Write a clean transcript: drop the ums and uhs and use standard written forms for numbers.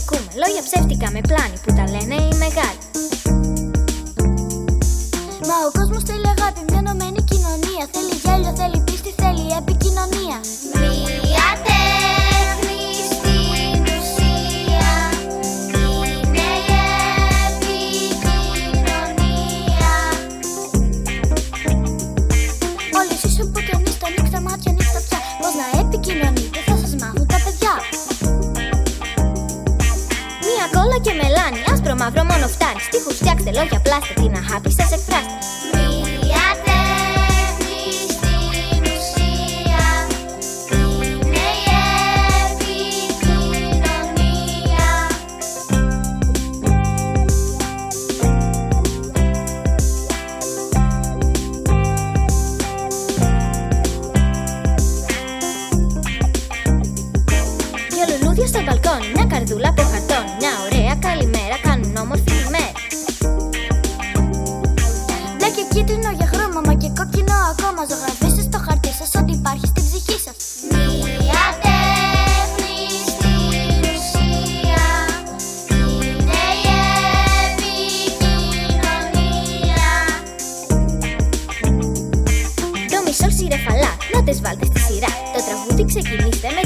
ακούμε λόγια ψεύτικα με πλάνη που τα λένε οι μεγάλοι. Μα ο κόσμος θέλει αγάπη, μια ενωμένη κοινωνία. Θέλει γέλιο, θέλει πίστη, θέλει επικοινωνία. Μια τέχνη στην ουσία είναι η επικοινωνία. Όλοι εσείς που κι ανοίξτε, ανοίξτε τα μάτια, ανοίξτε πια. Πώς να επικοινωνείτε θα σας μάθουν τα παιδιά. Μία κόλλα και μελάνι, άσπρο μαύρο μόνο φτάνει. Στίχους φτιάξτε, λόγια πλάστε, την αγάπη σας εκφράστε. Μια τέχνη στην ουσία είναι η επικοινωνία. Δυο λουλούδια στο μπαλκόνι, μια καρδούλα από χαρτόνι. Μια ωραία καλημέρα, κάνουν όμορφη ημέρα. Μπλε και κίτρινο για χρώμα, μα και κόκκινο ακόμα. Ζωγραφίστε στο χαρτί σας ό,τι υπάρχει στην ψυχή σας. Μια τέχνη στην ουσία είναι η επικοινωνία. Το μισό σιρεφαλά, νότες βάλτε στη σειρά. Το τραγούδι ξεκινήστε με